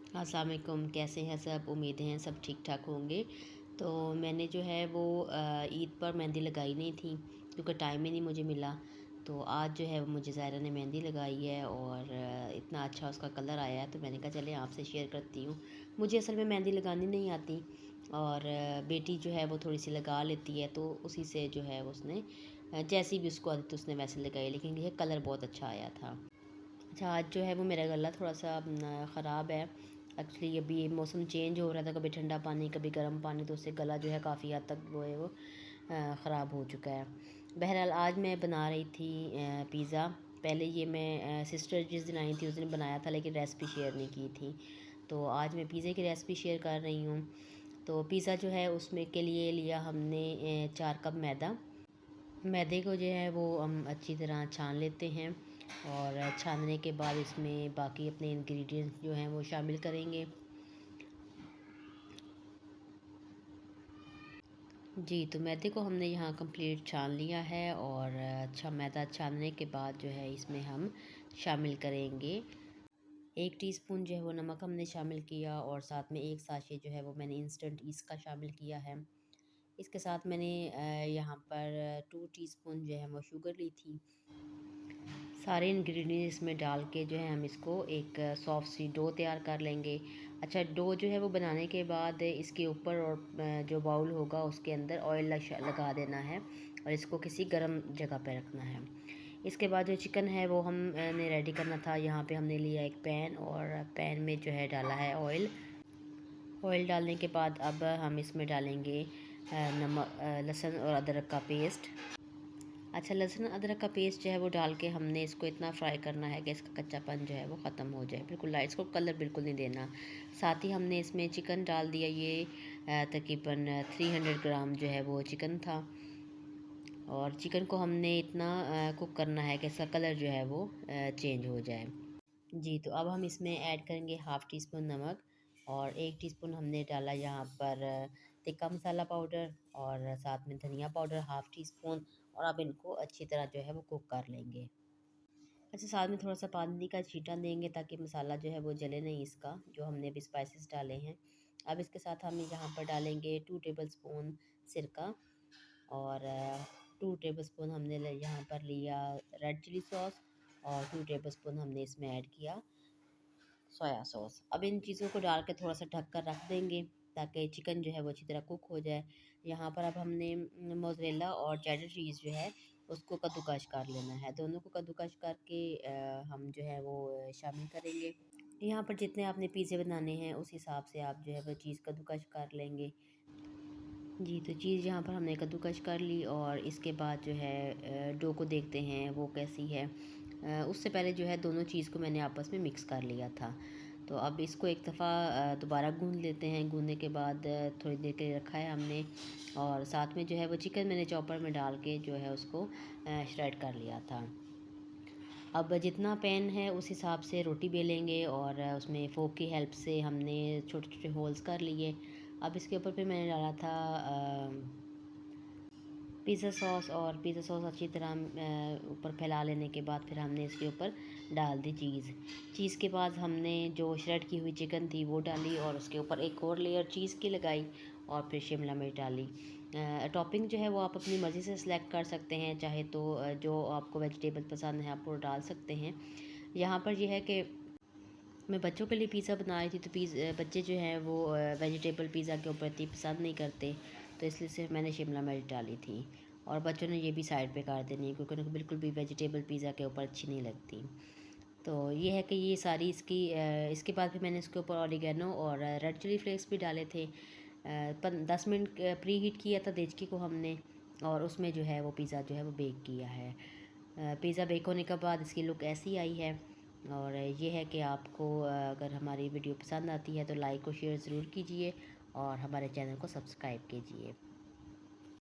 अस्सलाम वालेकुम, कैसे हैं सब? उम्मीद हैं सब ठीक ठाक होंगे। तो मैंने जो है वो ईद पर मेहंदी लगाई नहीं थी क्योंकि टाइम ही नहीं मुझे मिला। तो आज जो है वो मुझे ज़ायरा ने मेहंदी लगाई है और इतना अच्छा उसका कलर आया है, तो मैंने कहा चलें आपसे शेयर करती हूँ। मुझे असल में मेहंदी लगानी नहीं आती और बेटी जो है वो थोड़ी सी लगा लेती है, तो उसी से जो है उसने जैसी भी उसको आदत उसने वैसे लगाई, लेकिन ये कलर बहुत अच्छा आया था। अच्छा, आज जो है वो मेरा गला थोड़ा-सा ख़राब है। एक्चुअली अभी ये मौसम चेंज हो रहा था, कभी ठंडा पानी, कभी गर्म पानी, तो उससे गला जो है काफ़ी हद तक वो है वो ख़राब हो चुका है। बहरहाल आज मैं बना रही थी पिज़्ज़ा। पहले ये मैं सिस्टर जिस दिन आई थी उस दिन बनाया था, लेकिन रेसिपी शेयर नहीं की थी। तो आज मैं पिज़्ज़ा की रेसिपी शेयर कर रही हूँ। तो पिज़्ज़ा जो है उसमें के लिए लिया हमने 4 कप मैदा। मैदे को जो है वो हम अच्छी तरह छान लेते हैं और छानने के बाद इसमें बाकी अपने इंग्रेडिएंट्स जो हैं वो शामिल करेंगे। जी, तो मैदे को हमने यहाँ कंप्लीट छान लिया है और अच्छा मैदा छानने के बाद जो है इसमें हम शामिल करेंगे 1 टीस्पून जो है वो नमक हमने शामिल किया और साथ में 1 साशे जो है वो मैंने इंस्टेंट ईस्ट का शामिल किया है। इसके साथ मैंने यहाँ पर 2 टीस्पून जो है वो शुगर ली थी। सारे इंग्रेडिएंट्स इसमें डाल के जो है हम इसको एक सॉफ्ट सी डो तैयार कर लेंगे। अच्छा, डो जो है वो बनाने के बाद इसके ऊपर और जो बाउल होगा उसके अंदर ऑयल लगा देना है और इसको किसी गर्म जगह पे रखना है। इसके बाद जो चिकन है वो हम ने रेडी करना था। यहाँ पे हमने लिया एक पैन और पैन में जो है डाला है ऑयल। ऑयल डालने के बाद अब हम इसमें डालेंगे नमक, लहसुन और अदरक का पेस्ट। अच्छा, लहसुन अदरक का पेस्ट जो है वो डाल के हमने इसको इतना फ्राई करना है कि इसका कच्चापन जो है वो ख़त्म हो जाए, बिल्कुल लाइट, इसको कलर बिल्कुल नहीं देना। साथ ही हमने इसमें चिकन डाल दिया। ये तकरीबन 300 ग्राम जो है वो चिकन था और चिकन को हमने इतना कुक करना है कि इसका कलर जो है वो चेंज हो जाए। जी, तो अब हम इसमें ऐड करेंगे हाफ़ टी स्पून नमक और 1 टीस्पून हमने डाला यहाँ पर तिक्का मसाला पाउडर और साथ में धनिया पाउडर हाफ़ टी स्पून और अब इनको अच्छी तरह जो है वो कुक कर लेंगे। अच्छा, साथ में थोड़ा-सा पानी का छींटा देंगे ताकि मसाला जो है वो जले नहीं इसका, जो हमने अभी स्पाइसेस डाले हैं। अब इसके साथ हम यहाँ पर डालेंगे 2 टेबलस्पून सिरका और 2 टेबलस्पून हमने यहाँ पर लिया रेड चिली सॉस और 2 टेबलस्पून हमने इसमें ऐड किया सोया सॉस। अब इन चीज़ों को डाल के थोड़ा-सा ढक कर रख देंगे ताकि चिकन जो है वो अच्छी तरह कुक हो जाए। यहाँ पर अब हमने मोज़रेला और चेडर चीज़ जो है उसको कद्दूकस कर लेना है। दोनों को कद्दूकस करके हम जो है वो शामिल करेंगे। यहाँ पर जितने आपने पिज़्ज़े बनाने हैं उस हिसाब से आप जो है वो चीज़ कद्दूकस कर लेंगे। जी, तो चीज़ यहाँ पर हमने कद्दूकस कर ली और इसके बाद जो है डो को देखते हैं वो कैसी है। उससे पहले जो है दोनों चीज़ को मैंने आपस में मिक्स कर लिया था। तो अब इसको एक दफ़ा दोबारा गूँध लेते हैं। गूँधने के बाद थोड़ी देर के लिए रखा है हमने और साथ में जो है वो चिकन मैंने चॉपर में डाल के जो है उसको श्रेड कर लिया था। अब जितना पैन है उस हिसाब से रोटी बेलेंगे और उसमें फ़ोर्क की हेल्प से हमने छोटे-छोटे होल्स कर लिए। अब इसके ऊपर फिर मैंने डाला था पिज़्ज़ा सॉस और पिज़्ज़ा सॉस अच्छी तरह ऊपर फैला लेने के बाद फिर हमने इसके ऊपर डाल दी चीज़। चीज़ के बाद हमने जो श्रेड की हुई चिकन थी वो डाली और उसके ऊपर एक और लेयर चीज़ की लगाई और फिर शिमला मिर्च डाली। टॉपिंग जो है वो आप अपनी मर्ज़ी से सिलेक्ट कर सकते हैं, चाहे तो जो आपको वेजिटेबल पसंद है आप वो डाल सकते हैं। यहाँ पर ये है कि मैं बच्चों के लिए पिज़्ज़ा बना रही थी, तो बच्चे जो हैं वो वेजिटेबल पिज़्ज़ा के ऊपर इतनी पसंद नहीं करते, तो इसलिए सिर्फ मैंने शिमला मिर्च डाली थी और बच्चों ने ये भी साइड पे कर देनी क्योंकि उनको बिल्कुल भी वेजिटेबल पिज़्ज़ा के ऊपर अच्छी नहीं लगती। तो ये है कि ये सारी इसके बाद फिर मैंने इसके ऊपर ऑरिगेनो और रेड चिली फ्लेक्स भी डाले थे। 10 मिनट प्री हीट किया था देचकी को हमने और उसमें जो है वो पिज़्ज़ा जो है वो बेक किया है। पिज़्ज़ा बेक होने के बाद इसकी लुक ऐसी आई है और ये है कि आपको अगर हमारी वीडियो पसंद आती है तो लाइक और शेयर ज़रूर कीजिए और हमारे चैनल को सब्सक्राइब कीजिए।